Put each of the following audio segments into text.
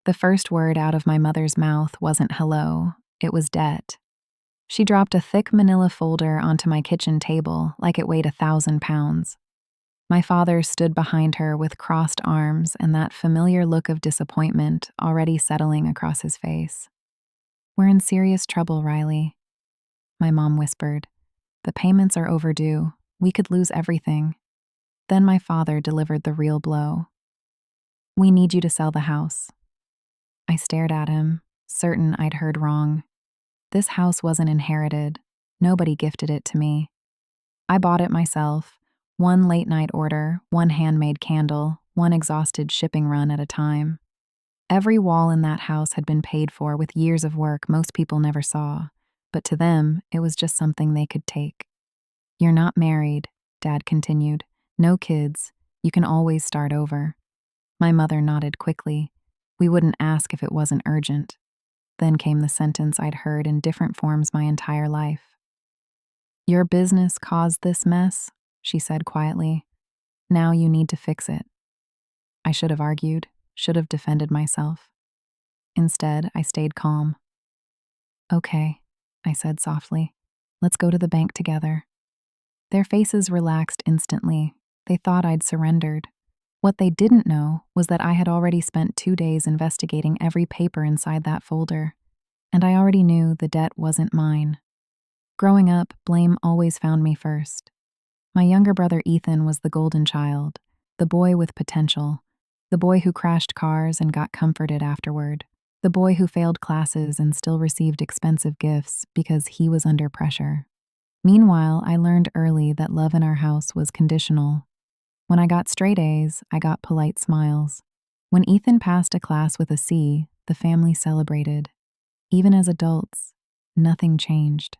The first word out of my mother's mouth wasn't hello, it was debt. She dropped a thick manila folder onto my kitchen table like it weighed 1,000 pounds. My father stood behind her with crossed arms and that familiar look of disappointment already settling across his face. "We're in serious trouble, Riley," my mom whispered. "The payments are overdue. We could lose everything." Then my father delivered the real blow. "We need you to sell the house." I stared at him, certain I'd heard wrong. This house wasn't inherited. Nobody gifted it to me. I bought it myself, one late-night order, one handmade candle, one exhausted shipping run at a time. Every wall in that house had been paid for with years of work most people never saw, but to them, it was just something they could take. "You're not married," Dad continued. "No kids. You can always start over." My mother nodded quickly. "We wouldn't ask if it wasn't urgent." Then came the sentence I'd heard in different forms my entire life. "Your business caused this mess," she said quietly. "Now you need to fix it." I should have argued, should have defended myself. Instead, I stayed calm. "Okay," I said softly. "Let's go to the bank together." Their faces relaxed instantly. They thought I'd surrendered. What they didn't know was that I had already spent 2 days investigating every paper inside that folder, and I already knew the debt wasn't mine. Growing up, blame always found me first. My younger brother Ethan was the golden child, the boy with potential, the boy who crashed cars and got comforted afterward, the boy who failed classes and still received expensive gifts because he was under pressure. Meanwhile, I learned early that love in our house was conditional. When I got straight A's, I got polite smiles. When Ethan passed a class with a C, the family celebrated. Even as adults, nothing changed.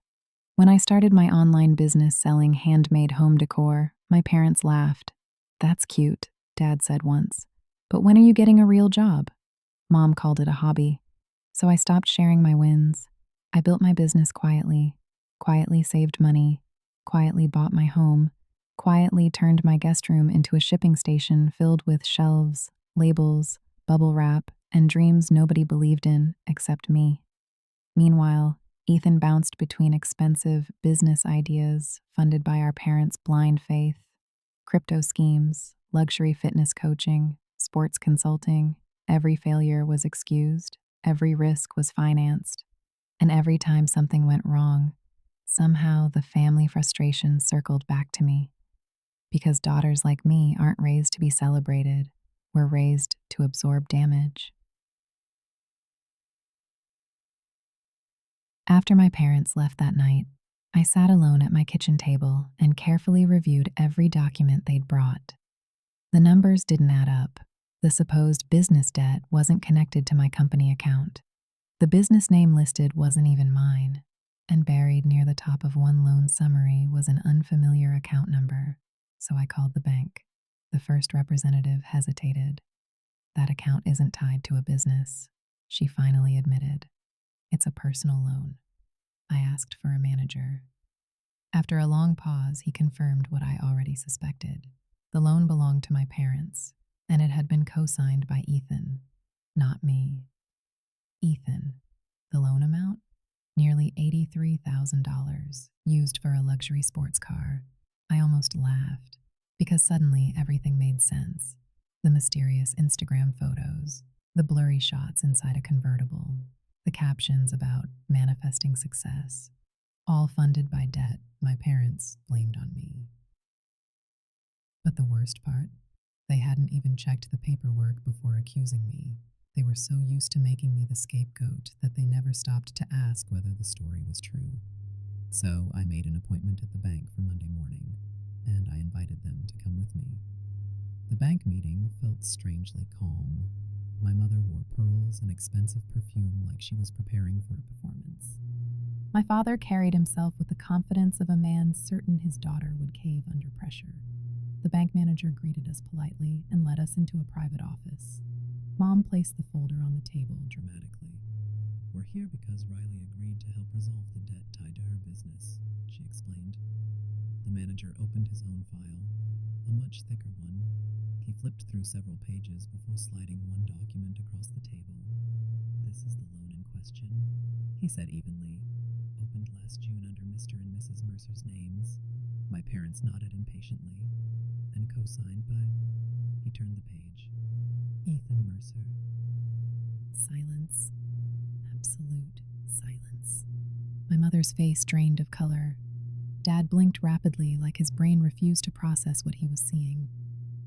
When I started my online business selling handmade home decor, my parents laughed. "That's cute," Dad said once. "But when are you getting a real job?" Mom called it a hobby. So I stopped sharing my wins. I built my business quietly saved money, quietly bought my home, quietly turned my guest room into a shipping station filled with shelves, labels, bubble wrap, and dreams nobody believed in except me. Meanwhile, Ethan bounced between expensive business ideas funded by our parents' blind faith, crypto schemes, luxury fitness coaching, sports consulting. Every failure was excused, every risk was financed, and every time something went wrong, somehow the family frustration circled back to me. Because daughters like me aren't raised to be celebrated, we're raised to absorb damage. After my parents left that night, I sat alone at my kitchen table and carefully reviewed every document they'd brought. The numbers didn't add up. The supposed business debt wasn't connected to my company account. The business name listed wasn't even mine, and buried near the top of one loan summary was an unfamiliar account number. So I called the bank. The first representative hesitated. "That account isn't tied to a business," she finally admitted. "It's a personal loan." I asked for a manager. After a long pause, he confirmed what I already suspected. The loan belonged to my parents, and it had been co-signed by Ethan, not me. Ethan. The loan amount? Nearly $83,000, used for a luxury sports car. I almost laughed, because suddenly everything made sense. The mysterious Instagram photos, the blurry shots inside a convertible, the captions about manifesting success, all funded by debt my parents blamed on me. But the worst part? They hadn't even checked the paperwork before accusing me. They were so used to making me the scapegoat that they never stopped to ask whether the story was true. So I made an appointment at the bank for Monday morning, and I invited them to come with me. The bank meeting felt strangely calm. My mother wore pearls and expensive perfume like she was preparing for a performance. My father carried himself with the confidence of a man certain his daughter would cave under pressure. The bank manager greeted us politely and led us into a private office. Mom placed the folder on the table dramatically. "We're here because Riley agreed to help resolve the debt tied to her business," she explained. The manager opened his own file, a much thicker one. He flipped through several pages before sliding one document across the table. question, he said evenly. Opened last June under Mr. and Mrs. Mercer's names. My parents nodded impatiently. And co-signed by... He turned the page. Ethan Mercer. Silence. Absolute silence. My mother's face drained of color. Dad blinked rapidly, like his brain refused to process what he was seeing.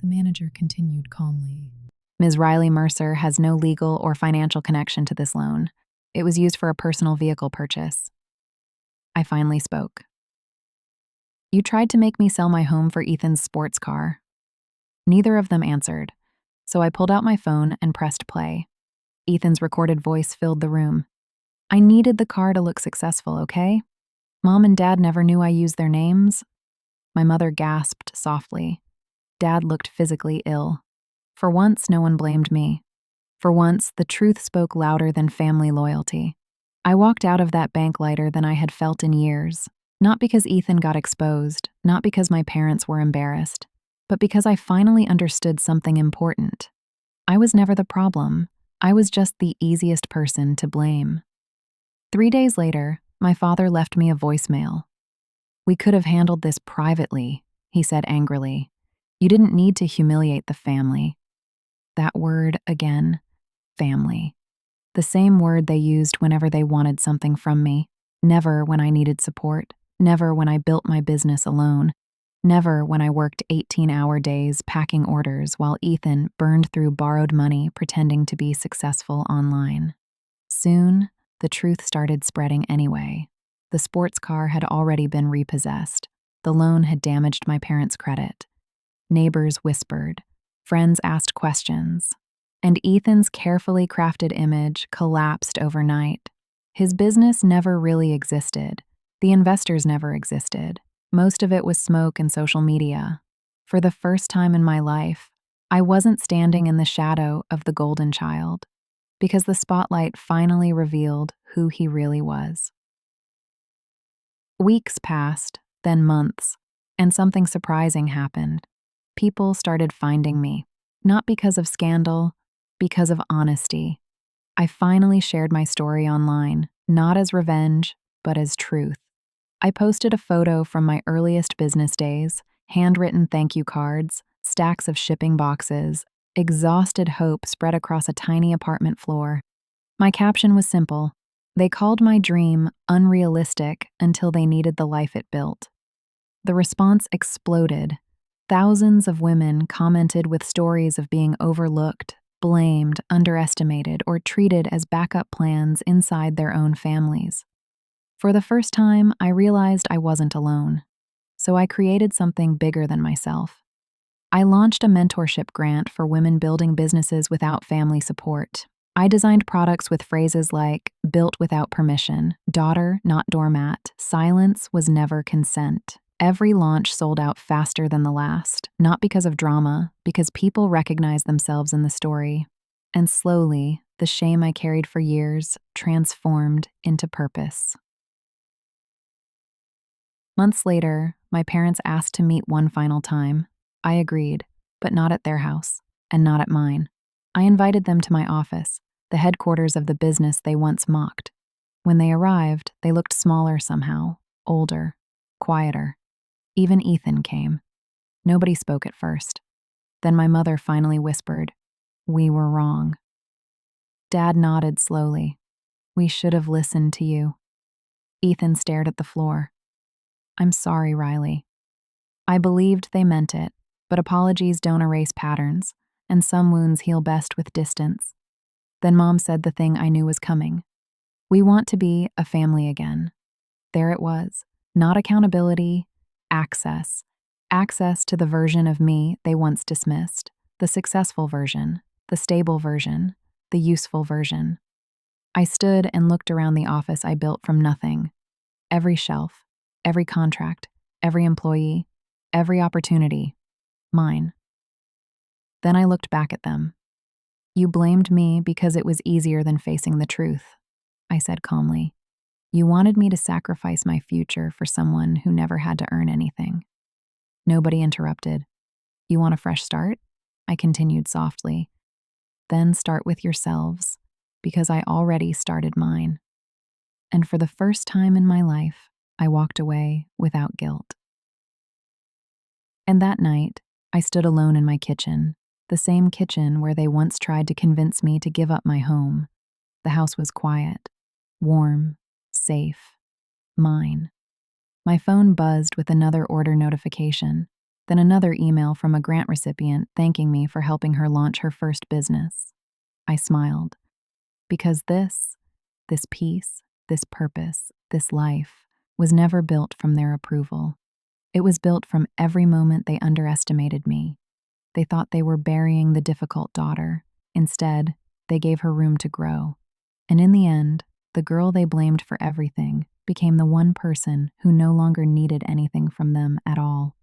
The manager continued calmly. Ms. Riley Mercer has no legal or financial connection to this loan. It was used for a personal vehicle purchase. I finally spoke. You tried to make me sell my home for Ethan's sports car. Neither of them answered, so I pulled out my phone and pressed play. Ethan's recorded voice filled the room. I needed the car to look successful, okay? Mom and Dad never knew I used their names. My mother gasped softly. Dad looked physically ill. For once, no one blamed me. For once, the truth spoke louder than family loyalty. I walked out of that bank lighter than I had felt in years, not because Ethan got exposed, not because my parents were embarrassed, but because I finally understood something important. I was never the problem. I was just the easiest person to blame. 3 days later, my father left me a voicemail. We could have handled this privately, he said angrily. You didn't need to humiliate the family. That word again, family. The same word they used whenever they wanted something from me. Never when I needed support. Never when I built my business alone. Never when I worked 18-hour days packing orders while Ethan burned through borrowed money pretending to be successful online. Soon, the truth started spreading anyway. The sports car had already been repossessed. The loan had damaged my parents' credit. Neighbors whispered. Friends asked questions. And Ethan's carefully crafted image collapsed overnight. His business never really existed. The investors never existed. Most of it was smoke and social media. For the first time in my life, I wasn't standing in the shadow of the golden child, because the spotlight finally revealed who he really was. Weeks passed, then months, and something surprising happened. People started finding me, not because of scandal, because of honesty. I finally shared my story online, not as revenge, but as truth. I posted a photo from my earliest business days, handwritten thank you cards, stacks of shipping boxes, exhausted hope spread across a tiny apartment floor. My caption was simple. They called my dream unrealistic until they needed the life it built. The response exploded. Thousands of women commented with stories of being overlooked, blamed, underestimated, or treated as backup plans inside their own families. For the first time, I realized I wasn't alone. So I created something bigger than myself. I launched a mentorship grant for women building businesses without family support. I designed products with phrases like, built without permission, daughter, not doormat, silence was never consent. Every launch sold out faster than the last, not because of drama, because people recognized themselves in the story. And slowly, the shame I carried for years transformed into purpose. Months later, my parents asked to meet one final time. I agreed, but not at their house, and not at mine. I invited them to my office, the headquarters of the business they once mocked. When they arrived, they looked smaller somehow, older, quieter. Even Ethan came. Nobody spoke at first. Then my mother finally whispered, "We were wrong." Dad nodded slowly. "We should have listened to you." Ethan stared at the floor. "I'm sorry, Riley." I believed they meant it, but apologies don't erase patterns, and some wounds heal best with distance. Then Mom said the thing I knew was coming. "We want to be a family again." There it was. Not accountability, access. Access to the version of me they once dismissed. The successful version, the stable version, the useful version. I stood and looked around the office I built from nothing. Every shelf, every contract, every employee, every opportunity. Mine. Then I looked back at them. "You blamed me because it was easier than facing the truth," I said calmly. "You wanted me to sacrifice my future for someone who never had to earn anything." Nobody interrupted. "You want a fresh start?" I continued softly. "Then start with yourselves. because I already started mine. And for the first time in my life, I walked away without guilt. And that night, I stood alone in my kitchen, the same kitchen where they once tried to convince me to give up my home. The house was quiet, warm, safe, mine. My phone buzzed with another order notification, then another email from a grant recipient thanking me for helping her launch her first business. I smiled, because this peace, this purpose, this life, was never built from their approval. It was built from every moment they underestimated me. They thought they were burying the difficult daughter. Instead, they gave her room to grow. And in the end, the girl they blamed for everything became the one person who no longer needed anything from them at all.